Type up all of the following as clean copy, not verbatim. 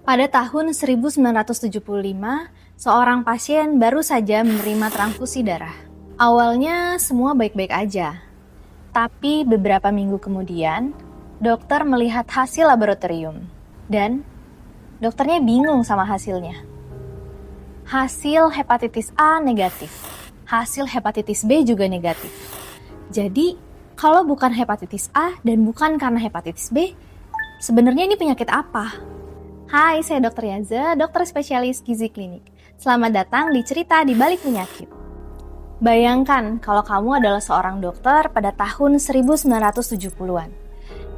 Pada tahun 1975, seorang pasien baru saja menerima transfusi darah. Awalnya semua baik-baik aja. Tapi beberapa minggu kemudian, dokter melihat hasil laboratorium. Dan dokternya bingung sama hasilnya. Hasil hepatitis A negatif. Hasil hepatitis B juga negatif. Jadi, kalau bukan hepatitis A dan bukan karena hepatitis B, sebenarnya ini penyakit apa? Hai, saya Dr. Yaza, dokter spesialis gizi klinik. Selamat datang di Cerita di Balik Penyakit. Bayangkan kalau kamu adalah seorang dokter pada tahun 1970-an.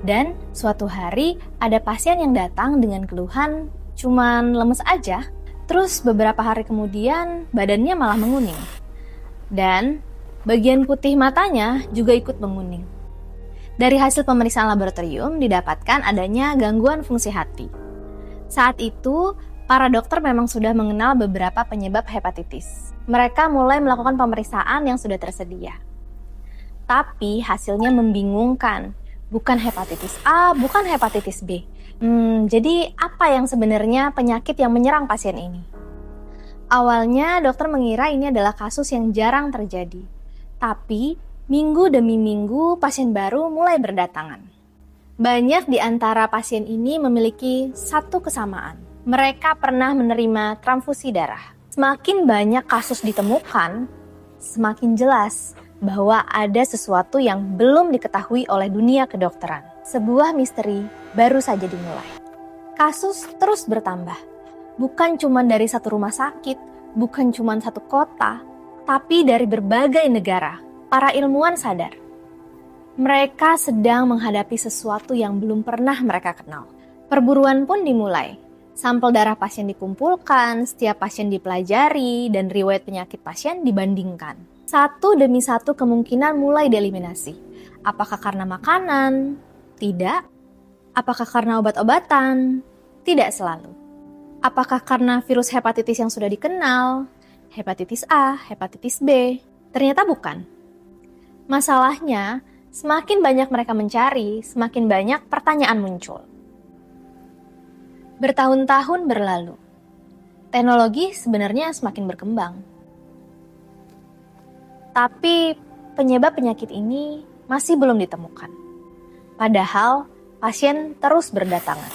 Dan suatu hari ada pasien yang datang dengan keluhan cuman lemes aja, terus beberapa hari kemudian badannya malah menguning. Dan bagian putih matanya juga ikut menguning. Dari hasil pemeriksaan laboratorium didapatkan adanya gangguan fungsi hati. Saat itu, para dokter memang sudah mengenal beberapa penyebab hepatitis. Mereka mulai melakukan pemeriksaan yang sudah tersedia. Tapi hasilnya membingungkan. Bukan hepatitis A, bukan hepatitis B. Jadi apa yang sebenarnya penyakit yang menyerang pasien ini? Awalnya dokter mengira ini adalah kasus yang jarang terjadi. Tapi minggu demi minggu pasien baru mulai berdatangan. Banyak di antara pasien ini memiliki satu kesamaan. Mereka pernah menerima transfusi darah. Semakin banyak kasus ditemukan, semakin jelas bahwa ada sesuatu yang belum diketahui oleh dunia kedokteran. Sebuah misteri baru saja dimulai. Kasus terus bertambah. Bukan cuma dari satu rumah sakit, bukan cuma satu kota, tapi dari berbagai negara. Para ilmuwan sadar. Mereka sedang menghadapi sesuatu yang belum pernah mereka kenal. Perburuan pun dimulai. Sampel darah pasien dikumpulkan, setiap pasien dipelajari, dan riwayat penyakit pasien dibandingkan. Satu demi satu kemungkinan mulai dieliminasi. Apakah karena makanan? Tidak. Apakah karena obat-obatan? Tidak selalu. Apakah karena virus hepatitis yang sudah dikenal? Hepatitis A, hepatitis B? Ternyata bukan. Masalahnya, semakin banyak mereka mencari, semakin banyak pertanyaan muncul. Bertahun-tahun berlalu. Teknologi sebenarnya semakin berkembang. Tapi penyebab penyakit ini masih belum ditemukan. Padahal pasien terus berdatangan.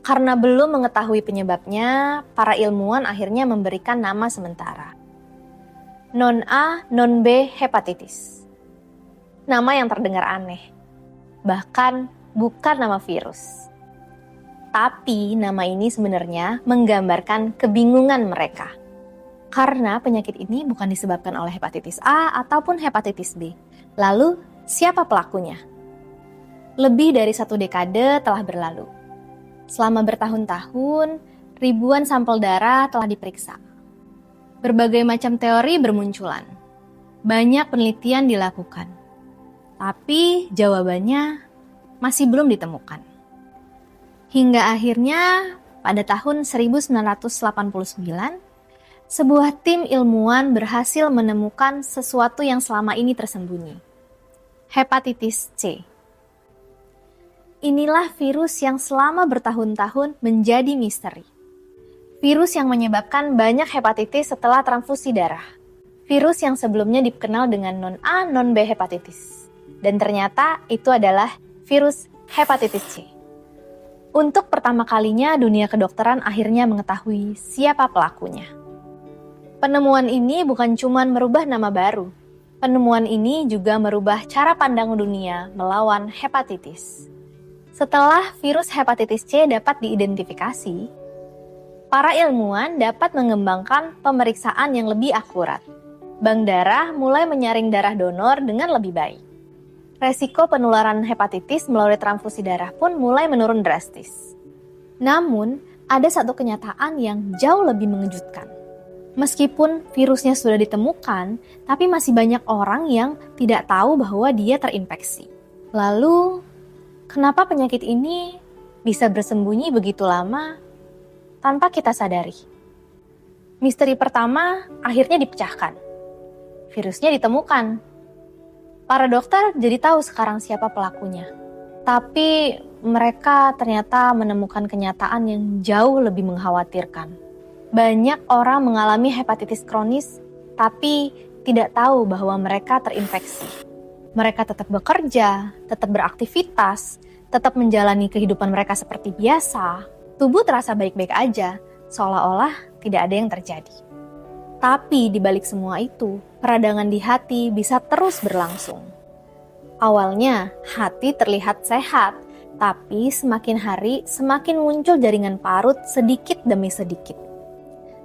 Karena belum mengetahui penyebabnya, para ilmuwan akhirnya memberikan nama sementara. Non-A, non-B hepatitis. Nama yang terdengar aneh, bahkan bukan nama virus. Tapi nama ini sebenarnya menggambarkan kebingungan mereka. Karena penyakit ini bukan disebabkan oleh hepatitis A ataupun hepatitis B. Lalu, siapa pelakunya? Lebih dari 1 dekade telah berlalu. Selama bertahun-tahun, ribuan sampel darah telah diperiksa. Berbagai macam teori bermunculan. Banyak penelitian dilakukan. Tapi jawabannya masih belum ditemukan. Hingga akhirnya pada tahun 1989, sebuah tim ilmuwan berhasil menemukan sesuatu yang selama ini tersembunyi. Hepatitis C. Inilah virus yang selama bertahun-tahun menjadi misteri. Virus yang menyebabkan banyak hepatitis setelah transfusi darah. Virus yang sebelumnya dikenal dengan non-A, non-B hepatitis. Dan ternyata itu adalah virus hepatitis C. Untuk pertama kalinya dunia kedokteran akhirnya mengetahui siapa pelakunya. Penemuan ini bukan cuma merubah nama baru. Penemuan ini juga merubah cara pandang dunia melawan hepatitis. Setelah virus hepatitis C dapat diidentifikasi, para ilmuwan dapat mengembangkan pemeriksaan yang lebih akurat. Bank darah mulai menyaring darah donor dengan lebih baik. Resiko penularan hepatitis melalui transfusi darah pun mulai menurun drastis. Namun, ada satu kenyataan yang jauh lebih mengejutkan. Meskipun virusnya sudah ditemukan, tapi masih banyak orang yang tidak tahu bahwa dia terinfeksi. Lalu, kenapa penyakit ini bisa bersembunyi begitu lama tanpa kita sadari? Misteri pertama akhirnya dipecahkan. Virusnya ditemukan. Para dokter jadi tahu sekarang siapa pelakunya. Tapi mereka ternyata menemukan kenyataan yang jauh lebih mengkhawatirkan. Banyak orang mengalami hepatitis kronis, tapi tidak tahu bahwa mereka terinfeksi. Mereka tetap bekerja, tetap beraktivitas, tetap menjalani kehidupan mereka seperti biasa. Tubuh terasa baik-baik aja, seolah-olah tidak ada yang terjadi. Tapi di balik semua itu, peradangan di hati bisa terus berlangsung. Awalnya, hati terlihat sehat, tapi semakin hari semakin muncul jaringan parut sedikit demi sedikit.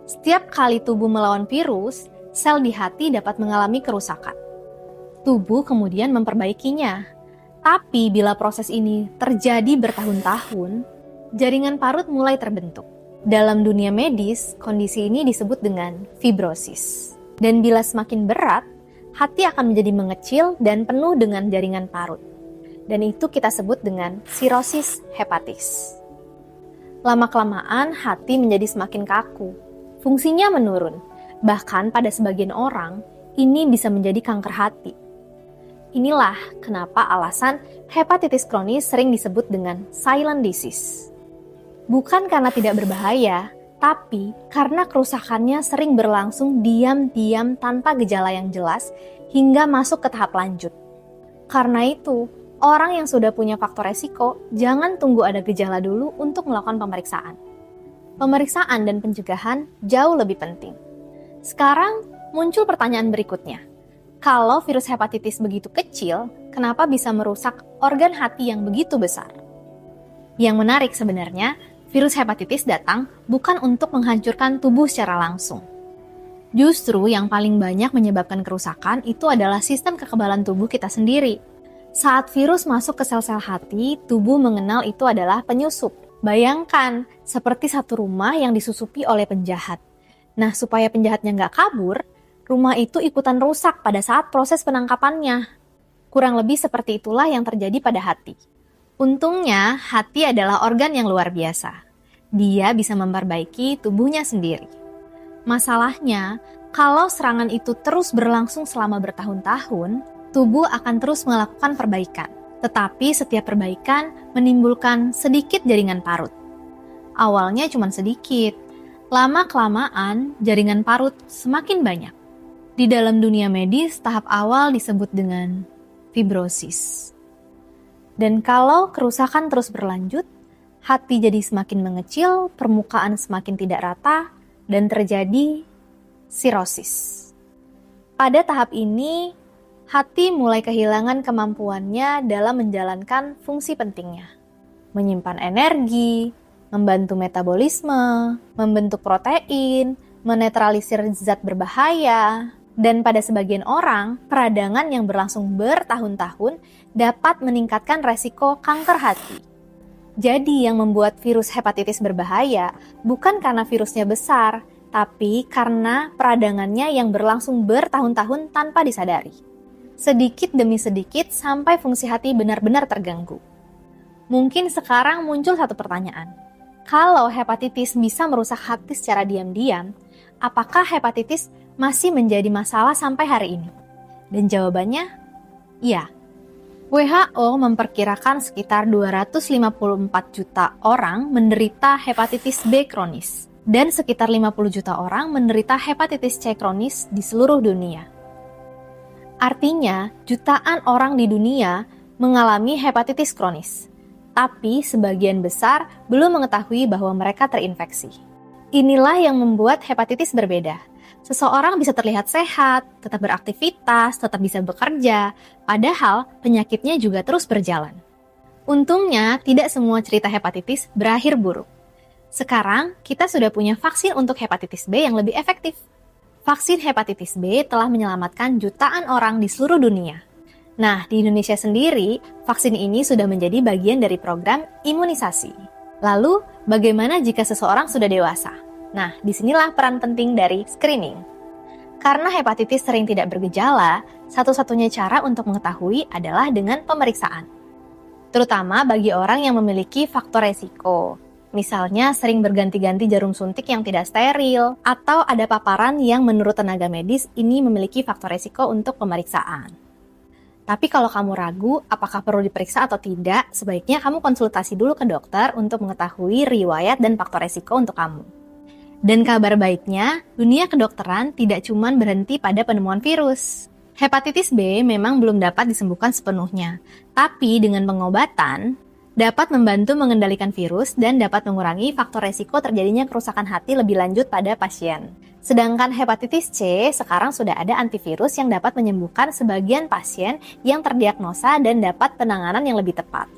Setiap kali tubuh melawan virus, sel di hati dapat mengalami kerusakan. Tubuh kemudian memperbaikinya. Tapi bila proses ini terjadi bertahun-tahun, jaringan parut mulai terbentuk. Dalam dunia medis, kondisi ini disebut dengan fibrosis. Dan bila semakin berat, hati akan menjadi mengecil dan penuh dengan jaringan parut. Dan itu kita sebut dengan sirosis hepatis. Lama-kelamaan hati menjadi semakin kaku. Fungsinya menurun. Bahkan pada sebagian orang, ini bisa menjadi kanker hati. Inilah kenapa alasan hepatitis kronis sering disebut dengan silent disease. Bukan karena tidak berbahaya, tapi karena kerusakannya sering berlangsung diam-diam tanpa gejala yang jelas hingga masuk ke tahap lanjut. Karena itu, orang yang sudah punya faktor resiko jangan tunggu ada gejala dulu untuk melakukan pemeriksaan. Pemeriksaan dan pencegahan jauh lebih penting. Sekarang muncul pertanyaan berikutnya. Kalau virus hepatitis begitu kecil, kenapa bisa merusak organ hati yang begitu besar? Yang menarik sebenarnya, virus hepatitis datang bukan untuk menghancurkan tubuh secara langsung. Justru yang paling banyak menyebabkan kerusakan itu adalah sistem kekebalan tubuh kita sendiri. Saat virus masuk ke sel-sel hati, tubuh mengenal itu adalah penyusup. Bayangkan, seperti satu rumah yang disusupi oleh penjahat. Nah, supaya penjahatnya nggak kabur, rumah itu ikutan rusak pada saat proses penangkapannya. Kurang lebih seperti itulah yang terjadi pada hati. Untungnya, hati adalah organ yang luar biasa. Dia bisa memperbaiki tubuhnya sendiri. Masalahnya, kalau serangan itu terus berlangsung selama bertahun-tahun, tubuh akan terus melakukan perbaikan. Tetapi setiap perbaikan menimbulkan sedikit jaringan parut. Awalnya cuma sedikit, lama-kelamaan jaringan parut semakin banyak. Di dalam dunia medis, tahap awal disebut dengan fibrosis. Dan kalau kerusakan terus berlanjut, hati jadi semakin mengecil, permukaan semakin tidak rata, dan terjadi sirosis. Pada tahap ini, hati mulai kehilangan kemampuannya dalam menjalankan fungsi pentingnya. Menyimpan energi, membantu metabolisme, membentuk protein, menetralisir zat berbahaya, dan pada sebagian orang, peradangan yang berlangsung bertahun-tahun dapat meningkatkan resiko kanker hati. Jadi yang membuat virus hepatitis berbahaya bukan karena virusnya besar, tapi karena peradangannya yang berlangsung bertahun-tahun tanpa disadari. Sedikit demi sedikit sampai fungsi hati benar-benar terganggu. Mungkin sekarang muncul satu pertanyaan. Kalau hepatitis bisa merusak hati secara diam-diam, apakah hepatitis masih menjadi masalah sampai hari ini? Dan jawabannya, iya. WHO memperkirakan sekitar 254 juta orang menderita hepatitis B kronis dan sekitar 50 juta orang menderita hepatitis C kronis di seluruh dunia. Artinya, jutaan orang di dunia mengalami hepatitis kronis, tapi sebagian besar belum mengetahui bahwa mereka terinfeksi. Inilah yang membuat hepatitis berbeda. Seseorang bisa terlihat sehat, tetap beraktivitas, tetap bisa bekerja, padahal penyakitnya juga terus berjalan. Untungnya, tidak semua cerita hepatitis berakhir buruk. Sekarang, kita sudah punya vaksin untuk hepatitis B yang lebih efektif. Vaksin hepatitis B telah menyelamatkan jutaan orang di seluruh dunia. Nah, di Indonesia sendiri, vaksin ini sudah menjadi bagian dari program imunisasi. Lalu, bagaimana jika seseorang sudah dewasa? Nah, disinilah peran penting dari screening. Karena hepatitis sering tidak bergejala, satu-satunya cara untuk mengetahui adalah dengan pemeriksaan. Terutama bagi orang yang memiliki faktor resiko. Misalnya sering berganti-ganti jarum suntik yang tidak steril, atau ada paparan yang menurut tenaga medis ini memiliki faktor resiko untuk pemeriksaan. Tapi kalau kamu ragu apakah perlu diperiksa atau tidak, sebaiknya kamu konsultasi dulu ke dokter untuk mengetahui riwayat dan faktor resiko untuk kamu. Dan kabar baiknya, dunia kedokteran tidak cuma berhenti pada penemuan virus. Hepatitis B memang belum dapat disembuhkan sepenuhnya, tapi dengan pengobatan dapat membantu mengendalikan virus dan dapat mengurangi faktor resiko terjadinya kerusakan hati lebih lanjut pada pasien. Sedangkan hepatitis C sekarang sudah ada antivirus yang dapat menyembuhkan sebagian pasien yang terdiagnosa dan dapat penanganan yang lebih tepat.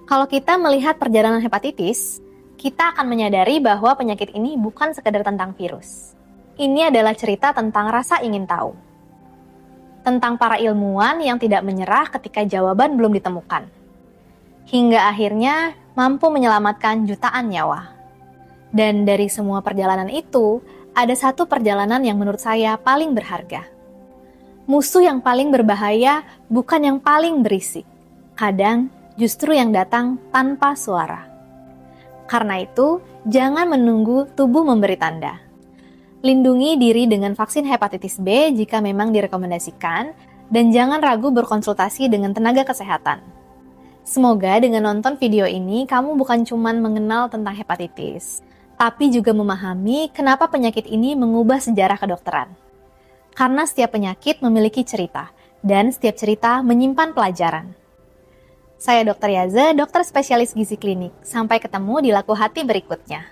Kalau kita melihat perjalanan hepatitis, kita akan menyadari bahwa penyakit ini bukan sekedar tentang virus. Ini adalah cerita tentang rasa ingin tahu. Tentang para ilmuwan yang tidak menyerah ketika jawaban belum ditemukan. Hingga akhirnya mampu menyelamatkan jutaan nyawa. Dan dari semua perjalanan itu, ada satu perjalanan yang menurut saya paling berharga. Musuh yang paling berbahaya bukan yang paling berisik. Kadang justru yang datang tanpa suara. Karena itu, jangan menunggu tubuh memberi tanda. Lindungi diri dengan vaksin hepatitis B jika memang direkomendasikan, dan jangan ragu berkonsultasi dengan tenaga kesehatan. Semoga dengan nonton video ini, kamu bukan cuma mengenal tentang hepatitis, tapi juga memahami kenapa penyakit ini mengubah sejarah kedokteran. Karena setiap penyakit memiliki cerita, dan setiap cerita menyimpan pelajaran. Saya Dr. Yaza, dokter spesialis gizi klinik. Sampai ketemu di Laku Hati berikutnya.